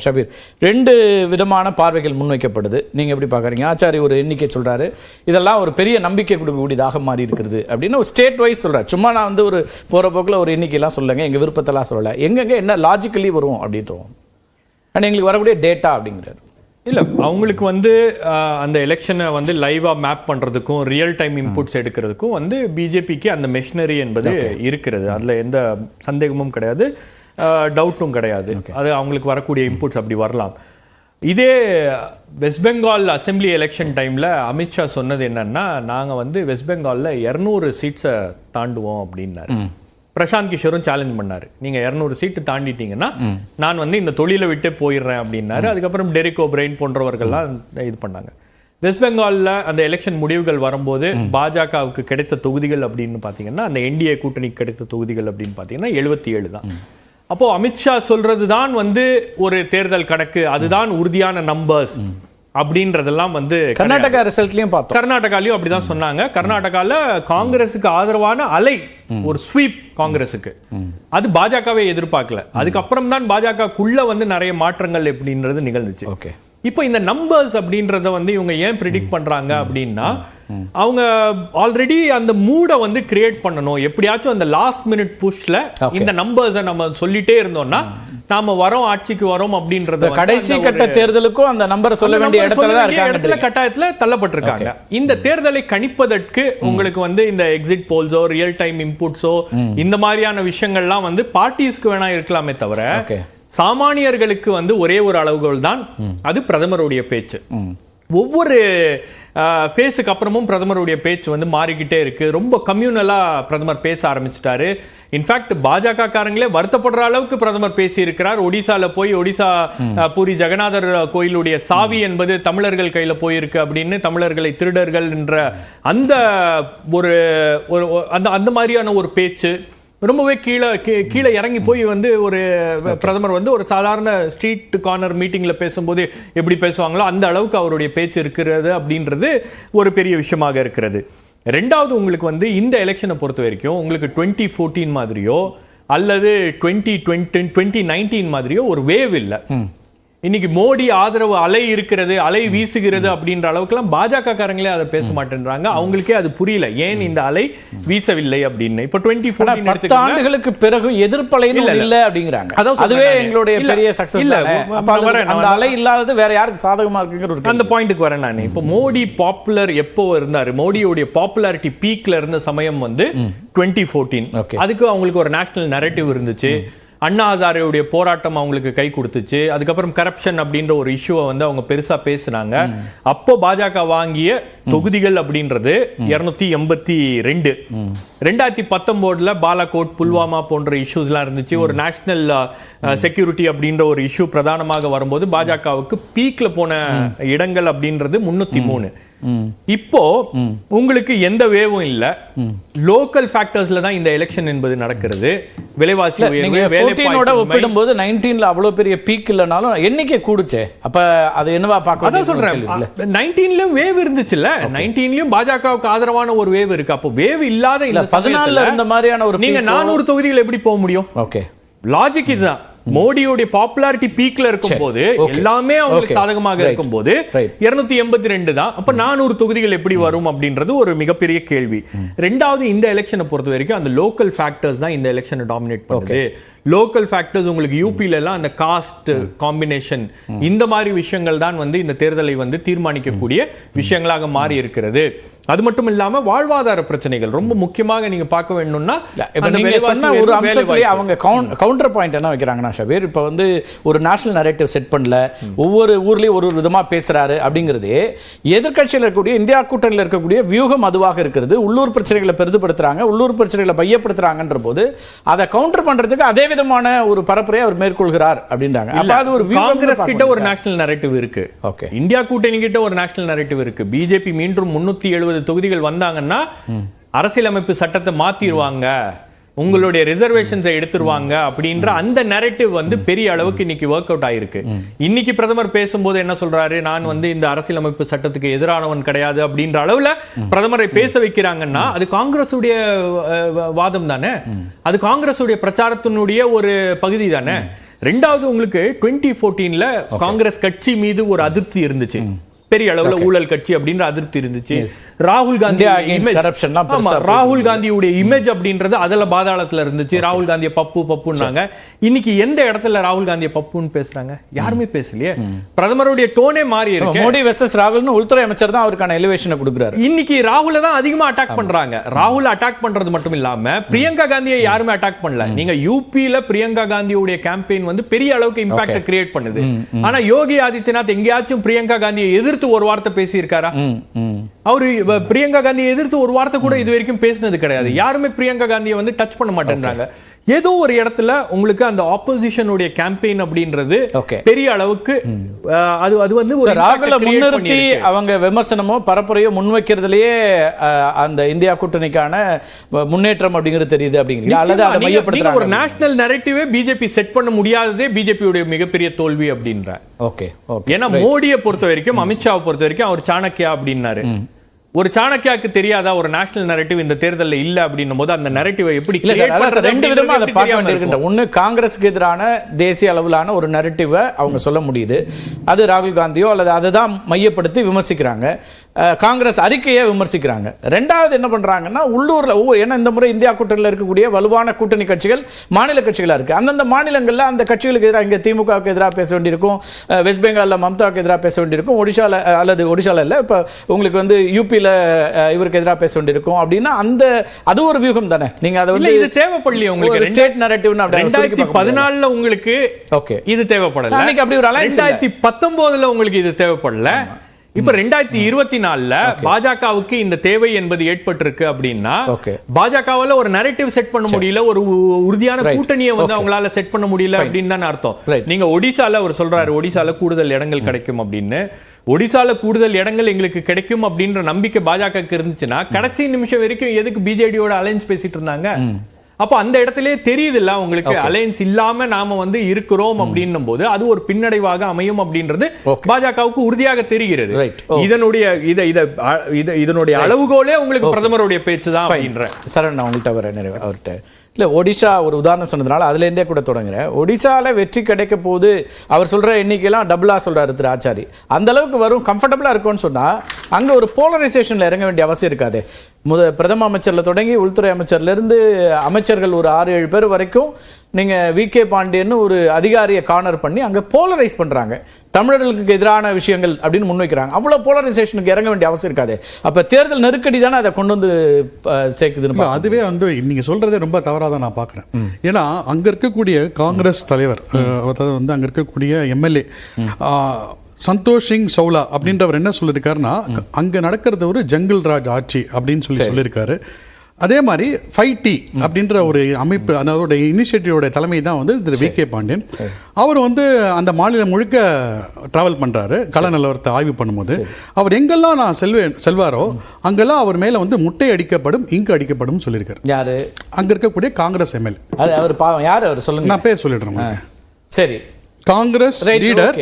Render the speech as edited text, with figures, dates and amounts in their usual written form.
ஷபீர், ரெண்டு விதமான பார்வைகள் முன்வைக்கப்படுது. நீங்கள் எப்படி பார்க்குறீங்க? ஆச்சாரி ஒரு எண்ணிக்கை சொல்கிறாரு, இதெல்லாம் ஒரு பெரிய நம்பிக்கை கொடுக்கக்கூடியதாக மாறி இருக்கிறது அப்படின்னு ஒரு ஸ்டேட் வைஸ் சொல்கிறார். சும்மா நான் வந்து ஒரு போகிற போக்கில் ஒரு எண்ணிக்கையெல்லாம் சொல்லுங்க, எங்கள் விருப்பத்தெல்லாம் சொல்லலை, எங்கெங்கே என்ன லாஜிக்கலி வரும் அப்படின்றோம். ஆனால் எங்களுக்கு வரக்கூடிய டேட்டா அப்படிங்கிறாரு. இல்லை, அவங்களுக்கு வந்து அந்த எலெக்ஷனை வந்து லைவாக மேப் பண்ணுறதுக்கும் ரியல் டைம் இன்புட்ஸ் எடுக்கிறதுக்கும் வந்து பிஜேபிக்கு அந்த மெஷினரி என்பது இருக்கிறது. அதில் எந்த சந்தேகமும் கிடையாது, டவுட்டும் கிடையாது. அது அவங்களுக்கு வரக்கூடிய இன்புட்ஸ் அப்படி வரலாம். இதே வெஸ்ட் பெங்கால் அசெம்பிளி எலெக்ஷன் டைமில் அமித்ஷா சொன்னது என்னன்னா, நாங்கள் வந்து வெஸ்ட் பெங்காலில் 200 சீட்ஸை தாண்டுவோம் அப்படின்னாரு. பிரசாந்த் கிஷோரும் சேலஞ்ச் பண்ணாரு, நீங்க 200 சீட்டு தாண்டிட்டீங்கன்னா நான் வந்து இந்த தொழிலை விட்டு போயிடுறேன் அப்படின்னாரு. அதுக்கப்புறம் டெரிக் ஓபிரைன் போன்றவர்கள்லாம் இது பண்ணாங்க. வெஸ்ட் பெங்காலில் அந்த எலெக்ஷன் முடிவுகள் வரும்போது பாஜகவுக்கு கிடைத்த தொகுதிகள் அப்படின்னு பார்த்தீங்கன்னா, அந்த என்டிஏ கூட்டணிக்கு கிடைத்த தொகுதிகள் அப்படின்னு பார்த்தீங்கன்னா 77 தான். அப்போ அமித்ஷா சொல்றது தான் வந்து ஒரு தேர்தல் கணக்கு, அதுதான் உறுதியான நம்பர்ஸ் அப்படின்றதெல்லாம் வந்து கர்நாடகா ரிசல்ட்லயும் பார்த்தோம். கர்நாடகாலையும் அப்படிதான் சொன்னாங்க. கர்நாடகால காங்கிரஸுக்கு ஆதரவான அலை, ஒரு ஸ்வீப் காங்கிரஸுக்கு, அது பாஜகவை எதிர்பார்க்கல. அதுக்கப்புறம் தான் பாஜகக்குள்ள வந்து நிறைய மாற்றங்கள் எப்படின்றது நிகழ்ந்துச்சு. இப்போ இந்த நம்பர்ஸ் அப்படின்றத வந்து இவங்க ஏன் ப்ரிடிக்ட் பண்றாங்க அப்படின்னா, அவங்க ஆல்ரெடி அந்த மூடை வந்து கிரியேட் பண்ணணும். எப்படியாச்சும் அந்த லாஸ்ட் மினிட் புஷ்ல இந்த நம்பர்ஸை நம்ம சொல்லிட்டே இருந்தோம்னா நாம வரோம், ஆட்சிக்கு வரோம் அப்படின்றது கடைசி கட்ட தேர்தலுக்கும் அந்த நம்பரை சொல்ல வேண்டிய இடத்துல கட்டாயத்துல தள்ளப்பட்டிருக்காங்க. இந்த தேர்தலை கணிப்பதற்கு உங்களுக்கு வந்து இந்த எக்ஸிட் போல்ஸோ ரியல் டைம் இன்புட்ஸோ இந்த மாதிரியான விஷயங்கள்லாம் வந்து பார்ட்டிஸ்க்கு வேணா இருக்கலாமே தவிர, சாமானியர்களுக்கு வந்து ஒரே ஒரு அளவுகோல் தான், அது பிரதமருடைய பேச்சு. ஒவ்வொரு ஃபேஸுக்கு அப்புறமும் பிரதமருடைய பேச்சு வந்து மாறிக்கிட்டே இருக்கு. ரொம்ப கம்யூனலா பிரதமர் பேச ஆரம்பிச்சிட்டாரு. இன்ஃபேக்ட் பாஜக காரங்களே வருத்தப்படுற அளவுக்கு பிரதமர் பேசி இருக்கிறார். ஒடிசால போய் ஒடிசா பூரி ஜெகநாதர் கோயிலுடைய சாவி என்பது தமிழர்கள் கையில போயிருக்கு அப்படின்னு, தமிழர்களை திருடர்கள் என்ற அந்த ஒரு அந்த மாதிரியான ஒரு பேச்சு ரொம்பவே கீழே இறங்கி போய் வந்து ஒரு பிரதமர் வந்து ஒரு சாதாரண ஸ்ட்ரீட் கார்னர் மீட்டிங்ல பேசும்போது எப்படி பேசுவாங்களோ அந்த அளவுக்கு அவருடைய பேச்சு இருக்கிறது அப்படின்றது ஒரு பெரிய விஷயமாக இருக்கிறது. ரெண்டாவது, உங்களுக்கு வந்து இந்த எலெக்ஷனை பொறுத்த வரைக்கும் உங்களுக்கு 2014 மாதிரியோ அல்லது 2019 மாதிரியோ ஒரு வேவ் இல்லை. இன்னைக்கு மோடி ஆதரவு அலை இருக்கிறது, அலை வீசுகிறது அப்படின்ற அளவுக்குலாம் பாஜக காரங்களே அதை பேச மாட்டேன்றாங்க. அவங்களுக்கே அது புரியல ஏன் இந்த அலை வீசவில்லை அப்படின்னு. இப்ப 2014 ஆண்டுகளுக்கு பிறகு எதிர்ப்பலையும் இல்ல அப்படிங்கிறாங்க. அதுவே எங்களுடைய பெரிய சக்சஸ் இல்ல. அந்த அலை இல்லாதது வேற யாருக்கு சாதகமா இருக்குங்கிற அந்த பாயிண்ட்க்கு வரேன் நான். இப்போ மோடி பாப்புலர் எப்போ இருந்தாரு, மோடியோட பாப்புலாரிட்டி பீக்ல இருந்த சமயம் வந்து 2014. அதுக்கு அவங்களுக்கு ஒரு நேஷனல் நரேட்டிவ் இருந்துச்சு. அண்ணா ஹசாரேவுடைய போராட்டம் அவங்களுக்கு கை கொடுத்துச்சு. அதுக்கப்புறம் கரப்ஷன் அப்படின்ற ஒரு இஷ்யூவை வந்து அவங்க பெருசா பேசினாங்க. அப்போ பாஜக வாங்கிய தொகுதிகள் அப்படின்றது 282. 2019 பாலாகோட், புல்வாமா போன்ற இஷ்யூஸ்லாம் இருந்துச்சு. ஒரு நேஷனல் செக்யூரிட்டி அப்படின்ற ஒரு இஷ்யூ பிரதானமாக வரும்போது பாஜகவுக்கு பீக்ல போன இடங்கள் அப்படின்றது 303. இப்போ உங்களுக்கு எந்த வேவும் இல்ல, லோக்கல் ஃபேக்டர்ஸ்ல தான் இந்த எலெக்ஷன் என்பது நடக்கிறது. விலைவாசி ஒப்பிடும்போது 19ல அவ்வளவு பெரிய பீக் இல்லனாலும் எண்ணிக்கை கூடுச்சே. அப்ப அது என்னவா பார்க்க, அதான் சொல்றேன், 19லயும் வேவ் இருந்துச்சுல்ல, 19லயும் பாஜகவுக்கு ஆதரவான ஒரு வேவ் இருக்கு. அப்போ வேவ் இல்லாத இந்த 14ல இருந்த மாதிரியான ஒரு நீங்க 400 தொகுதிகள் எப்படி போக முடியும்? லாஜிக் இதுதான். மோடியோட பாப்புலாரிட்டி பீக்ல இருக்கும் போது எல்லாமே அவங்களுக்கு சாதகமாக இருக்கும் போது 282 தான். அப்ப 400 தொகுதிகள் எப்படி வரும் அப்படின்றது ஒரு மிகப்பெரிய கேள்வி. ரெண்டாவது, இந்த எலெக்ஷனை பொறுத்த வரைக்கும் அந்த லோக்கல் ஃபேக்டர்ஸ் தான் இந்த எலெக்ஷனை டாமினேட் பண்ணுது. லோக்கல் ஃபேக்டர்ஸ் உங்களுக்கு யூபில எல்லாம் அந்த காஸ்ட் காம்பினேஷன், இந்த மாதிரி விஷயங்கள் தான் வந்து இந்த தேர்தலை வந்து தீர்மானிக்கக்கூடிய விஷயங்களாக மாறி இருக்கிறது. அது மட்டும் இல்லாம வாழ்வாதார பிரச்சனைகள் ரொம்ப முக்கியமாக நீங்க பார்க்க வேணும்னா, ஒரு அம்சத்திலேயே அவங்க கவுண்டர் பாயிண்ட் என்ன வைக்கிறாங்கன்னா ஷபீர், இப்ப வந்து ஒரு நேஷனல் நரேட்டிவ் செட் பண்ணல, ஒவ்வொரு ஊர்லயும் ஒரு விதமா பேசுறாரு அப்படிங்கிறது எதிர்கட்சியில் இருக்கக்கூடிய இந்தியா கூட்டணியில் இருக்கக்கூடிய வியூகம் அதுவாக இருக்கிறது. உள்ளூர் பிரச்சனைகளை பெரிதுபடுத்துறாங்க, உள்ளூர் பிரச்சனைகளை மையப்படுத்துறாங்கன்ற போது அதை கவுண்டர் பண்றதுக்கு அதே விதமான ஒரு பரப்புரையை அவர் மேற்கொள்கிறார் அப்படின்றாங்க. அப்ப அது ஒரு காங்கிரஸ் கிட்ட ஒரு நேஷனல் நரேட்டிவ் இருக்கு, இந்தியா கூட்டணி கிட்ட ஒரு நேஷனல் நரேட்டிவ் இருக்கு. பிஜேபி மீண்டும் 370 தொகுதிகள் வந்தாங்கன்னா அரசியலமைப்பு சட்டத்தை மாத்திடுவாங்க, உங்களுடைய ரிசர்வேஷன்ஸை எடுத்துருவாங்க அப்படின்ற அந்த நரேட்டிவ் வந்து பெரிய அளவுக்கு இன்னைக்கு ஒர்க் அவுட் ஆயிருக்கு. இன்னைக்கு பிரதமர் பேசும்போது என்ன சொல்றாரு, நான் வந்து இந்த அரசியலமைப்பு சட்டத்துக்கு எதிரானவன் கிடையாது அப்படின்ற அளவுல பிரதமரை பேச வைக்கிறாங்கன்னா அது காங்கிரஸுடைய வாதம் தானே, அது காங்கிரஸுடைய பிரச்சாரத்தினுடைய ஒரு பகுதி தானே. ரெண்டாவது உங்களுக்கு 2014ல காங்கிரஸ் கட்சி மீது ஒரு அதிருப்தி இருந்துச்சு, பெரிய அளவுல ஊழல் கட்சி அப்படின்ற அதிருப்தி இருந்துச்சு. ராகுல் காந்தி ராகுல் காந்தியுடைய இமேஜ் அப்படின்றது அதுல பாதாளத்துல இருந்துச்சு. ராகுல் காந்திய பப்புன்னாங்க. இன்னைக்கு எந்த இடத்துல ராகுல் காந்திய பப்புன்னு பேசுறாங்க? யாருமே பேசலையே. பிரதமருடைய டோனே மாறி இருக்கு. மோடி வெர்சஸ் ராகுல்னு உள்துறை அமைச்சர் தான் அவருக்கான எலிவேஷனை கொடுக்குறாரு. இன்னைக்கு ராகுல தான் அதிகமா அட்டாக் பண்றாங்க. ராகுல் அட்டாக் பண்றது மட்டும் இல்லாம பிரியங்கா காந்தியை யாருமே அட்டாக் பண்ணல. நீங்க யூபில பிரியங்கா காந்தியுடைய கேம்பெயின் வந்து பெரிய அளவுக்கு இம்பாக்ட் கிரியேட் பண்ணுது. ஆனா யோகி ஆதித்யநாத் எங்கேயாச்சும் பிரியங்கா காந்தியை எதிர்த்து ஒரு வார்த்தை பேசி இருக்காரா? அவரு பிரியங்கா காந்தியை எதிர்த்து ஒரு வார்த்தை கூட இது வரைக்கும் பேசினது கிடையாது. யாருமே பிரியங்கா காந்தியை வந்து டச் பண்ண மாட்டேன்றாங்க. ஏதோ ஒரு இடத்துல உங்களுக்கு அந்த ஆப்போசிஷனுடைய கேம்பெயின் அப்படின்றது பெரிய அளவுக்கு அது வந்து ஒரு ராகுல முன்னிறுத்தி அவங்க விமர்சனமோ பரப்புரையோ முன்வைக்கிறதுலயே அந்த இந்தியா கூட்டணிக்கான முன்னேற்றம் அப்படிங்கிறது தெரியுது அப்படிங்கிறீங்க. அல்லது அதை மையப்படுத்துறாங்க. ஒரு நேஷனல் நரேட்டிவே பிஜேபி செட் பண்ண முடியாததே பிஜேபியுடைய மிகப்பெரிய தோல்வி அப்படின்ற. ஓகே. ஏன்னா மோடியை பொறுத்த வரைக்கும், அமித்ஷாவை பொறுத்த வரைக்கும் அவர் சாணக்கியா அப்படின்னாரு. ஒரு சாணக்கியாக்கு தெரியாதா ஒரு நேஷனல் நரேட்டிவ் இந்த தேர்தலில் இல்ல அப்படின்னும் போது அந்த நரேட்டிவை எப்படி ரெண்டு விதமா அதை பார்க்க வேண்டியிருக்கின்ற. ஒன்னு, காங்கிரஸுக்கு எதிரான தேசிய அளவிலான ஒரு நரேட்டிவை அவங்க சொல்ல முடியுது. அது ராகுல் காந்தியோ அல்லது அதை தான் மையப்படுத்தி விமர்சிக்கிறாங்க. காங்கிரஸ் அறிக்கையை விமர்சிக்கிறாங்க. ரெண்டாவது என்ன பண்றாங்கன்னா, உள்ளூர்ல ஏன்னா இந்த முறை இந்தியா கூட்டணியில் இருக்கக்கூடிய வலுவான கூட்டணி கட்சிகள் மாநில கட்சிகளா இருக்கு. அந்தந்த மாநிலங்கள்ல அந்த கட்சிகளுக்கு எதிராக, இங்க திமுகவுக்கு எதிராக பேச வேண்டியிருக்கும், வெஸ்ட் பெங்கால்ல மம்தாவுக்கு எதிராக பேச வேண்டியிருக்கும், ஒடிஷால இல்ல இப்ப உங்களுக்கு வந்து யூபியில இவருக்கு எதிராக பேச வேண்டியிருக்கும். அப்படின்னா அந்த அது ஒரு வியூகம் தானே. நீங்க அதை வந்து இது தேவைப்படலையே உங்களுக்கு ஸ்டேட் நரேட்டிவ்னா 2014ல உங்களுக்கு இது தேவைப்படல. அன்னைக்கு அப்படி ஒரு அலைன்ஸ் 2019ல உங்களுக்கு இது தேவைப்படல. இப்ப 2024ல பாஜகவுக்கு இந்த தேவை என்பது ஏற்பட்டிருக்கு அப்படின்னா பாஜகவால ஒரு நரேட்டிவ் செட் பண்ண முடியல, ஒரு உறுதியான கூட்டணியை வந்து அவங்களால செட் பண்ண முடியல அப்படின்னு தான் அர்த்தம். நீங்க ஒடிசால அவர் சொல்றாரு ஒடிசால கூடுதல் இடங்கள் கிடைக்கும் அப்படின்னு. ஒடிசால கூடுதல் இடங்கள் எங்களுக்கு கிடைக்கும் அப்படின்ற நம்பிக்கை பாஜகவுக்கு இருந்துச்சுன்னா கடைசி நிமிஷம் வரைக்கும் எதுக்கு பிஜேடியோட அலைன்ஸ் பேசிட்டு இருந்தாங்க? அப்போ அந்த இடத்திலே தெரியுது இல்ல உங்களுக்கு அலையன்ஸ் இல்லாம நாம வந்து இருக்கிறோம் அப்படின்னும் போது அது ஒரு பின்னடைவாக அமையும் அப்படின்றது பாஜகவுக்கு உறுதியாக தெரிகிறது. இதனுடைய அளவுகோலே உங்களுக்கு பிரதமருடைய பேச்சு தான் அப்படின்ற. சரண் உங்கள்கிட்ட வர அவர்கிட்ட இல்லை, ஒடிஷா ஒரு உதாரணம் சொன்னதுனால அதுலேருந்தே கூட தொடங்குறேன். ஒடிஷாவில் வெற்றி கிடைக்க போது அவர் சொல்கிற எண்ணிக்கையெல்லாம் டபுளாக சொல்கிறாரு திரு ஆச்சாரி. அந்த அளவுக்கு வரும், கம்ஃபர்டபுளாக இருக்கும்னு சொன்னால் அங்கே ஒரு போலரைசேஷனில் இறங்க வேண்டிய அவசியம் இருக்காது. பிரதம அமைச்சரில் தொடங்கி உள்துறை அமைச்சர்லேருந்து அமைச்சர்கள் ஒரு 6-7 பேர் வரைக்கும் நீங்கள் வி.கே. பாண்டியன்னு ஒரு அதிகாரியை கார்னர் பண்ணி அங்கே போலரைஸ் பண்ணுறாங்க. தமிழர்களுக்கு எதிரான விஷயங்கள் அப்படின்னு முன்வைக்கிறாங்க. அவ்வளோ போலரைசேஷனுக்கு இறங்க வேண்டிய அவசியம் இருக்காது. அப்போ தேர்தல் நெருக்கடி தானே அதை கொண்டு வந்து சேர்க்குதுன்னு. அதுவே வந்து நீங்கள் சொல்கிறதே ரொம்ப தவறாக தான் நான் பார்க்குறேன். ஏன்னா அங்கே இருக்கக்கூடிய காங்கிரஸ் தலைவர், அதாவது வந்து அங்கே இருக்கக்கூடிய எம்எல்ஏ சந்தோஷ் சிங் சௌலா அப்படின்றவர் என்ன சொல்லியிருக்காருன்னா, அங்கே நடக்கிறது ஒரு ஜங்கிள் ராஜ் ஆட்சி அப்படின்னு சொல்லியிருக்காரு. அதே மாதிரி 5T அப்படின்ற ஒரு அமைப்பு, அதோட இனிஷியேட்டிவோட தலைமை தான் வந்து திரு வி.கே. பாண்டியன். அவர் வந்து அந்த மாநிலம் முழுக்க டிராவல் பண்ணுறாரு. கள நிலவரத்தை ஆய்வு பண்ணும்போது அவர் எங்கெல்லாம் நான் செல்வாரோ அங்கெல்லாம் அவர் மேலே வந்து முட்டை அடிக்கப்படும், இங்கு அடிக்கப்படும் சொல்லியிருக்காரு. யாரு? அங்கே இருக்கக்கூடிய காங்கிரஸ் எம்எல்ஏ. அது அவர் பாவம் யார் அவர் சொல்லுங்க, நான் பேர் சொல்லிடுறேன். சரி, காங்கிரஸ் லீடர்